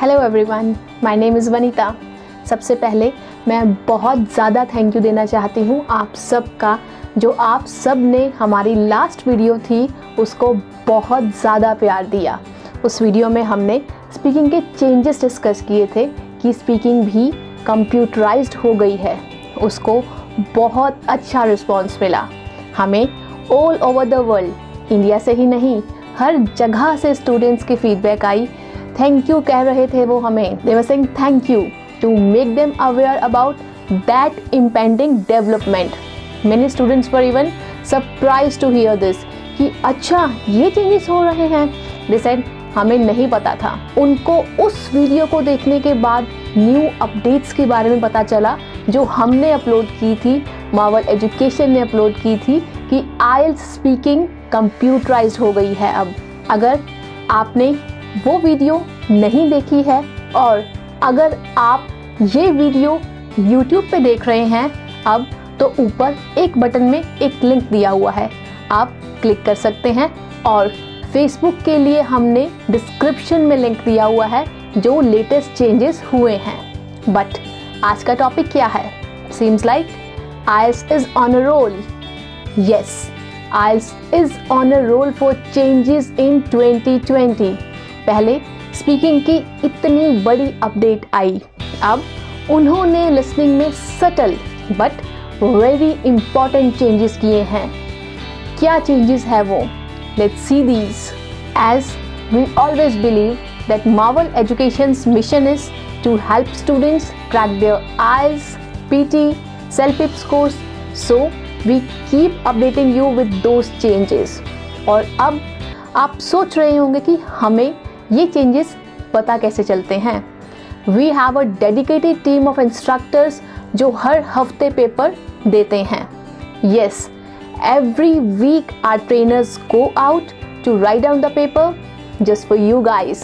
Hello everyone, my name is Vanita. सबसे पहले मैं बहुत ज़्यादा थैंक यू देना चाहती हूँ आप सब का, जो आप सब ने हमारी लास्ट वीडियो थी उसको बहुत ज़्यादा प्यार दिया। उस वीडियो में हमने स्पीकिंग के चेंजेस डिस्कस किए थे कि स्पीकिंग भी कंप्यूटराइज्ड हो गई है। उसको बहुत अच्छा रिस्पॉन्स मिला। हमें all over the world, India से ही नहीं हर जगह से स्टूडेंट्स की फीडबैक आई। थैंक यू कह रहे थे वो हमें। They were saying thank you to make them aware about that impending development. Many students were even surprise to hear this कि अच्छा ये चेंजेस हो रहे हैं। दे सेड हमें नहीं पता था। उनको उस वीडियो को देखने के बाद न्यू अपडेट्स के बारे में पता चला जो हमने अपलोड की थी, मार्वल एजुकेशन ने अपलोड की थी कि आइल्स स्पीकिंग कंप्यूटराइज्ड हो गई है अब। अगर आपने वो वीडियो नहीं देखी है और अगर आप ये वीडियो YouTube पे देख रहे हैं अब, तो ऊपर एक बटन में एक लिंक दिया हुआ है, आप क्लिक कर सकते हैं। और Facebook के लिए हमने डिस्क्रिप्शन में लिंक दिया हुआ है जो लेटेस्ट चेंजेस हुए हैं। बट आज का टॉपिक क्या है? Seems like IELTS is on a roll. Yes, IELTS is on a roll for changes in 2020। पहले स्पीकिंग की इतनी बड़ी अपडेट आई, अब उन्होंने लिसनिंग में subtle but very important changes किए हैं। क्या चेंजेस है वो? Let's see these. As we always believe that Marvel Education's mission is to help students crack their IELTS, PT, self-pip scores. So we keep updating you with those changes. और अब आप सोच रहे होंगे कि हमें ये changes पता कैसे चलते हैं। We have a dedicated team of instructors जो हर हफ्ते पेपर देते हैं। Yes, every week our trainers go out to write down the paper just for you guys,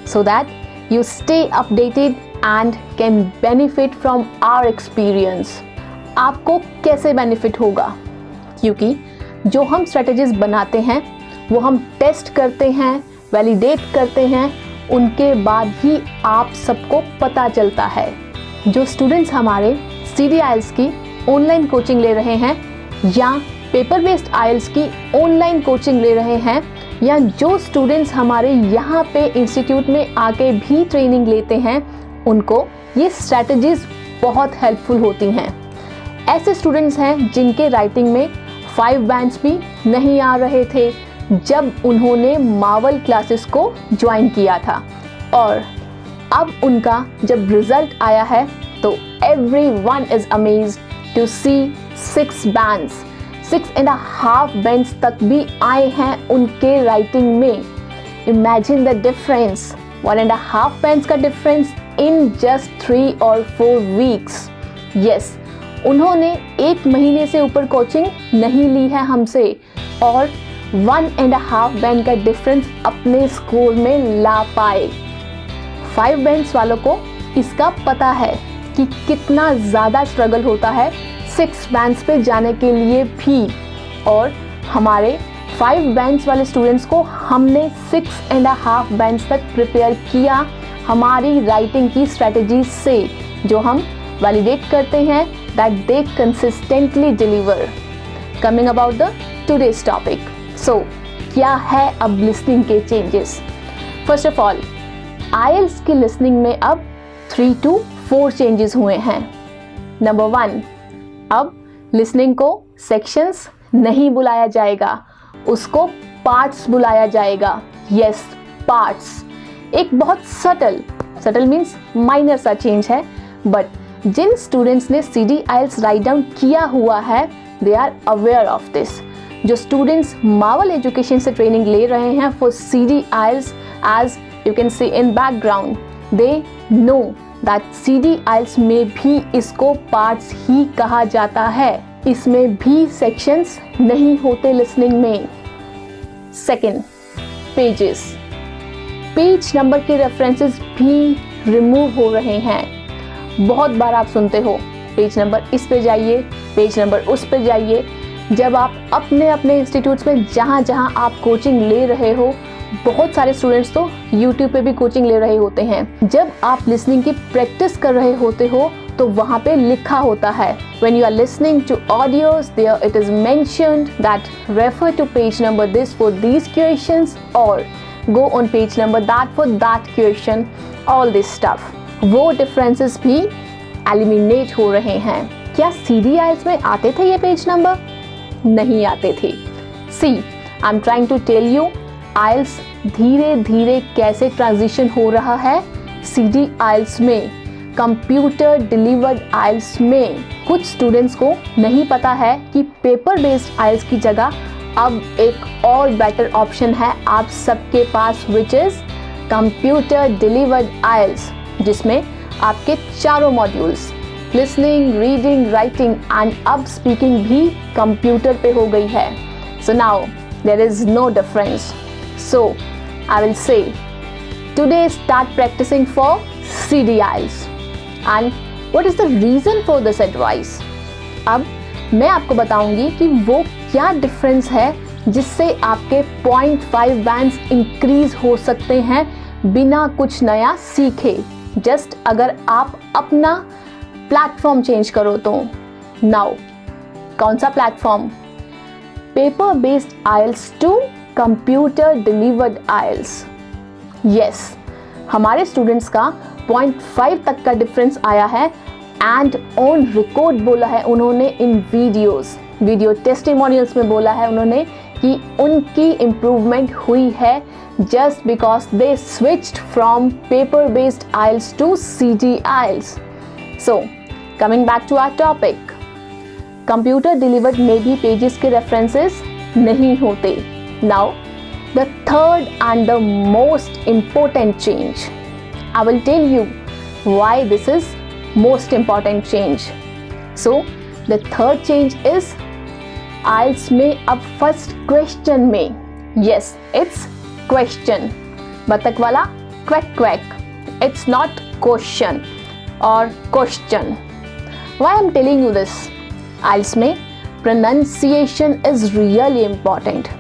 so that you stay updated and can benefit from our experience. आपको कैसे benefit होगा? क्योंकि जो हम strategies बनाते हैं वो हम टेस्ट करते हैं, वैलिडेट करते हैं, उनके बाद ही आप सबको पता चलता है। जो स्टूडेंट्स हमारे CD IELTS की ऑनलाइन कोचिंग ले रहे हैं या पेपर बेस्ड IELTS की ऑनलाइन कोचिंग ले रहे हैं, या जो स्टूडेंट्स हमारे यहाँ पे इंस्टीट्यूट में आके भी ट्रेनिंग लेते हैं, उनको ये स्ट्रैटेजीज बहुत हेल्पफुल होती हैं। ऐसे स्टूडेंट्स हैं जिनके राइटिंग में 5 बैंड्स भी नहीं आ रहे थे जब उन्होंने मार्वल क्लासेस को ज्वाइन किया था, और अब उनका जब रिजल्ट आया है तो everyone is amazed to see 6 bands, 6.5 bands तक भी आए हैं उनके राइटिंग में। इमेजिन द डिफरेंस, 1.5 बैंड्स का डिफरेंस इन जस्ट 3 और 4 वीक्स। यस, उन्होंने 1 महीने से ऊपर कोचिंग नहीं ली है हमसे और 1.5 बैंड का डिफरेंस अपने स्कोर में ला पाए। 5 बैंड्स वालों को इसका पता है कि कितना ज़्यादा स्ट्रगल होता है 6 बैंड्स पे जाने के लिए भी, और हमारे 5 बैंड्स वाले स्टूडेंट्स को हमने 6.5 बैंड्स तक प्रिपेयर किया हमारी राइटिंग की स्ट्रेटजी से, जो हम वैलिडेट करते हैं that they consistently deliver. Coming about the today's topic, so क्या है अब लिसनिंग के changes? First of all, IELTS की लिसनिंग में अब 3 to 4 चेंजेस हुए हैं। नंबर 1, अब लिसनिंग को सेक्शंस नहीं बुलाया जाएगा, उसको पार्ट्स बुलाया जाएगा। Yes, parts. एक बहुत सटल मीन्स माइनर सा चेंज है, बट जिन स्टूडेंट्स ने CD IELTS राइट डाउन किया हुआ है they are aware of this. जो स्टूडेंट्स मार्वल एजुकेशन से ट्रेनिंग ले रहे हैं for CD IELTS, as you can see in background, they know that CD IELTS में भी इसको पार्ट्स ही कहा जाता है, इसमें भी सेक्शंस नहीं होते लिसनिंग में। Second, pages. पेज नंबर के रेफरेंसेस भी रिमूव हो रहे हैं। बहुत बार आप सुनते हो पेज नंबर इस पे जाइए, पेज नंबर उस पे जाइए। जब आप अपने अपने इंस्टीट्यूट्स में जहाँ जहाँ आप कोचिंग ले रहे हो बहुत सारे स्टूडेंट्स तो YouTube पे भी कोचिंग ले रहे होते हैं। जब आप लिसनिंग की प्रैक्टिस कर रहे होते हो तो वहाँ पे लिखा होता है when you are listening to audios there it is mentioned that refer to page number this for these questions or go on page number that for that question, all this stuff। वो differences भी eliminate हो रहे हैं। क्या CD IELTS में आते थे ये पेज नंबर? नहीं आते थे। See, I'm trying to tell you IELTS धीरे धीरे कैसे ट्रांजिशन हो रहा है CD IELTS में, कंप्यूटर डिलीवर्ड IELTS में। कुछ स्टूडेंट्स को नहीं पता है कि पेपर बेस्ड IELTS की जगह अब एक और बेटर ऑप्शन है आप सबके पास, which is computer delivered IELTS, जिसमें आपके चारों modules listening, reading, writing and अब स्पीकिंग भी कंप्यूटर पे हो गई है। So now there is no difference. So I will say today start practising for CD IELTS and what is the reason for this advice? अब मैं आपको बताऊंगी कि वो क्या डिफरेंस है जिससे आपके 0.5 बैंड्स इंक्रीज हो सकते हैं बिना कुछ नया सीखे, जस्ट अगर आप अपना प्लेटफॉर्म चेंज करो तो। नाउ कौन सा platform? Paper based IELTS to computer delivered IELTS। Yes, हमारे स्टूडेंट्स का 0.5 तक का डिफरेंस आया है एंड ऑन रिकॉर्ड बोला है उन्होंने इन वीडियो टेस्टिमोनियल्स में बोला है उन्होंने कि उनकी इम्प्रूवमेंट हुई है just because they switched from paper based IELTS to CD IELTS। So coming back to our topic, computer delivered में भी पेजेस के रेफरेंसेस नहीं होते। Now the third and the most important change, I will tell you why this is most important change. So the third change is IELTS में अब first question में, yes it's question, बतख वाला quack quack, it's not question or question. Why I'm telling you this? IELTS में pronunciation is really important.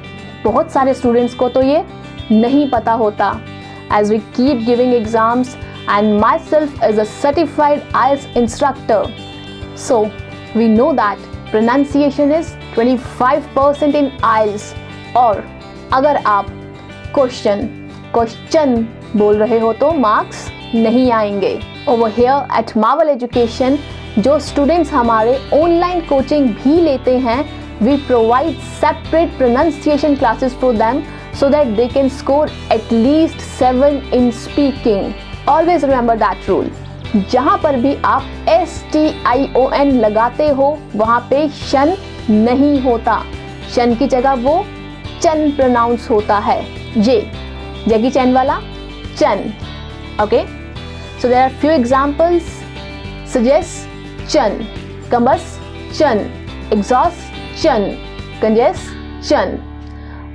बहुत सारे students को तो ये नहीं पता होता। As we keep giving exams and myself as a certified IELTS instructor, so we know that pronunciation is 25% in IELTS। और अगर आप क्वेश्चन बोल रहे हो तो मार्क्स नहीं आएंगे। Over here at Marvel Education जो स्टूडेंट्स हमारे ऑनलाइन कोचिंग भी लेते हैं, we provide separate pronunciation classes for them so that they can score at least 7 in speaking. Always remember that rule. जहाँ पर भी आप STION लगाते हो वहाँ पे शन नहीं होता, शन की जगह वो चन प्रोनाउंस होता है। ये जैकी चैन वाला चन। Okay, so there are few examples. Suggestion, कम्बस चन, एग्जॉस्ट चन, कंजेस्ट चन।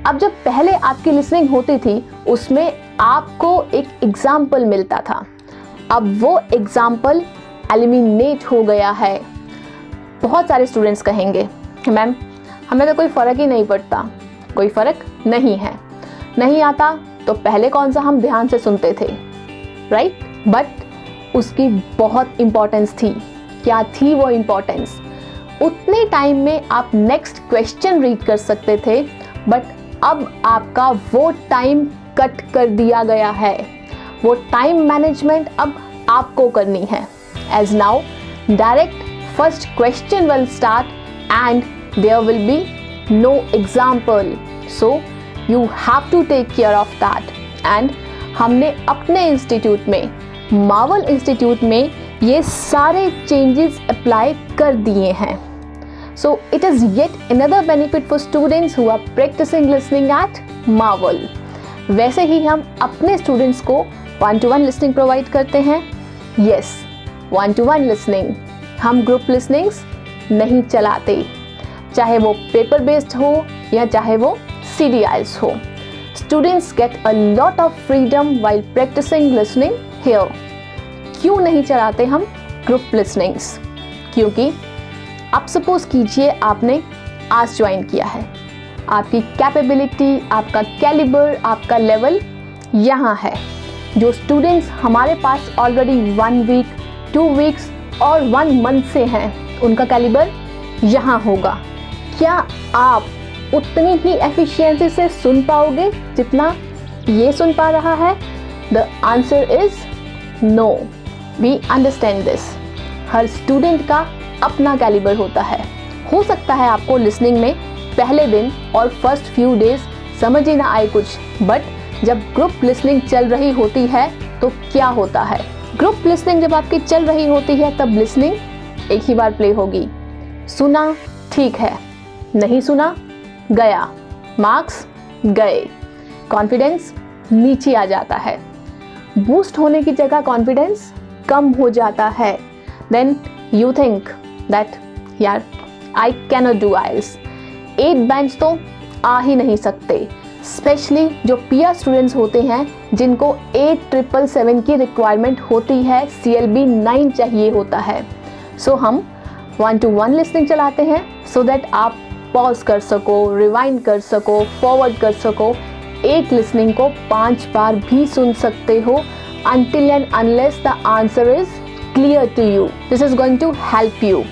अब जब पहले आपकी लिसनिंग होती थी उसमें आपको एक एग्जाम्पल मिलता था, अब वो एग्जाम्पल एलिमिनेट हो गया है। बहुत सारे स्टूडेंट्स कहेंगे मैम हमें तो कोई फ़र्क ही नहीं पड़ता। कोई फ़र्क नहीं है, नहीं आता तो पहले कौन सा हम ध्यान से सुनते थे, राइट? बट उसकी बहुत इम्पोर्टेंस थी। क्या थी वो इम्पोर्टेंस? उतने टाइम में आप नेक्स्ट क्वेश्चन रीड कर सकते थे, बट अब आपका वो टाइम कट कर दिया गया है। वो टाइम मैनेजमेंट अब आपको करनी है। As now direct first question will start and there will be no example, so you have to take care of that. And हमने अपने इंस्टीट्यूट में, मार्वल इंस्टीट्यूट में ये सारे चेंजेस अप्लाई कर दिए हैं। So it is yet another benefit for students who are practicing listening at Marvel. वैसे ही हम अपने स्टूडेंट्स को 1-to-1 लिसनिंग प्रोवाइड करते हैं। Yes, 1-to-1 listening. हम ग्रुप लिसनिंग्स नहीं चलाते, चाहे वो पेपर बेस्ड हो या चाहे वो CD IELTS हो। Students get a lot of freedom while practicing listening here. क्यों नहीं चलाते हम ग्रुप लिसनिंग्स? क्योंकि अब सपोज कीजिए आपने आज ज्वाइन किया है, आपकी कैपेबिलिटी, आपका कैलिबर, आपका लेवल यहाँ है। जो स्टूडेंट्स हमारे पास ऑलरेडी 1 वीक, 2 वीक्स और 1 मंथ से हैं, उनका कैलिबर यहाँ होगा। क्या आप उतनी ही एफिशिएंसी से सुन पाओगे जितना ये सुन पा रहा है? The answer is no. We understand this. हर स्टूडेंट का अपना कैलिबर होता है। हो सकता है आपको लिसनिंग में पहले दिन और फर्स्ट फ्यू डेज समझ ही ना आए कुछ, बट जब ग्रुप लिसनिंग चल रही होती है तो क्या होता है? ग्रुप लिसनिंग जब आपकी चल रही होती है तब लिसनिंग एक ही बार प्ले होगी। सुना ठीक है, नहीं सुना गया, मार्क्स गए, कॉन्फिडेंस नीचे आ जाता है। बूस्ट होने की जगह कॉन्फिडेंस कम हो जाता है। देन यू थिंक दैट यार I cannot do IELTS, 8 bands तो आ ही नहीं सकते। स्पेशली जो पीआर स्टूडेंट्स होते हैं जिनको 8777 की रिक्वायरमेंट होती है, CLB 9 चाहिए होता है। सो हम 1-to-1 लिसनिंग चलाते हैं सो दैट आप पॉज कर सको, रिवाइंड कर सको, फॉरवर्ड कर सको। एक लिसनिंग को 5 बार भी सुन सकते हो until and unless the answer is clear to you. This is going to help you.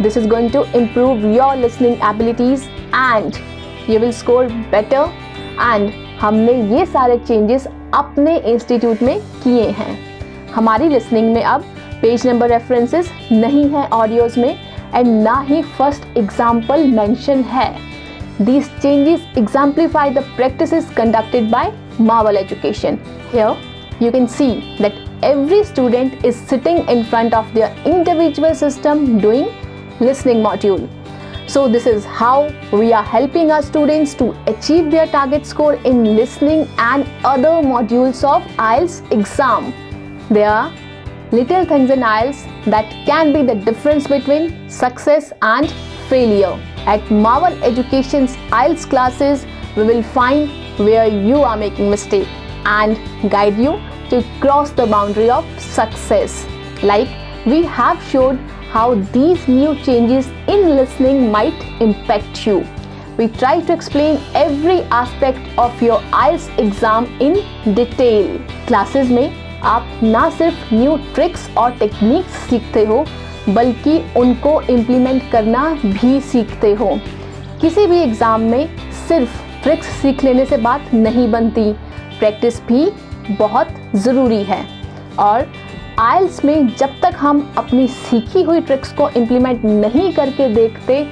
This is going to improve your listening abilities and you will score better. And हमने ये सारे चेंजेस अपने institute में किए हैं। हमारी listening में अब पेज नंबर रेफरेंसेस नहीं है ऑडियोज में एंड ना ही फर्स्ट एग्जाम्पल मेंशन है। These changes exemplify the practices conducted by Marvel Education. Here you can see that every student is sitting in front of their individual system doing listening module. So this is how we are helping our students to achieve their target score in listening and other modules of IELTS exam. There are little things in IELTS that can be the difference between success and failure. At Marvel Education's IELTS classes, we will find where you are making mistake and guide you to cross the boundary of success. Like we have showed how these new changes in listening might impact you. We try to explain every aspect of your IELTS exam in detail. Classes में आप ना सिर्फ new tricks और techniques सीखते हो बल्कि उनको implement करना भी सीखते हो। किसी भी एग्ज़ाम में सिर्फ ट्रिक्स सीख लेने से बात नहीं बनती, प्रैक्टिस भी बहुत ज़रूरी है। और आइल्स में जब तक हम अपनी सीखी हुई ट्रिक्स को इम्प्लीमेंट नहीं करके देखते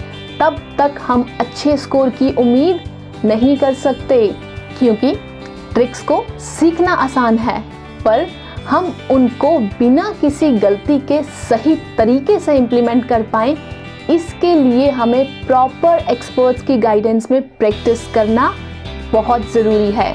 तब तक हम अच्छे स्कोर की उम्मीद नहीं कर सकते, क्योंकि ट्रिक्स को सीखना आसान है पर हम उनको बिना किसी गलती के सही तरीके से इम्प्लीमेंट कर पाएँ, इसके लिए हमें प्रॉपर एक्सपर्ट्स की गाइडेंस में प्रैक्टिस करना बहुत ज़रूरी है।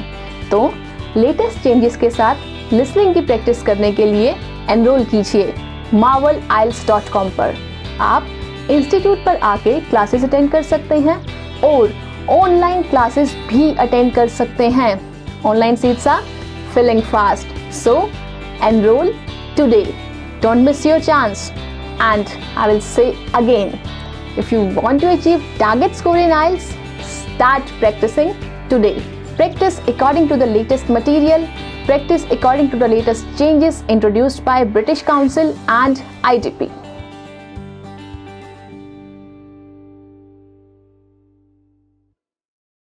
तो लेटेस्ट चेंजेस के साथ लिसनिंग की प्रैक्टिस करने के लिए एनरोल कीजिए marvelielts.com पर। आप इंस्टीट्यूट पर आके क्लासेस अटेंड कर सकते हैं और ऑनलाइन क्लासेस भी अटेंड कर सकते हैं। Online seats are filling fast, so enroll today. Don't miss your chance. And I will say again, if you want to achieve target score in IELTS, start practicing today. Practice according to the latest material. Practice according to the latest changes introduced by British Council and IDP.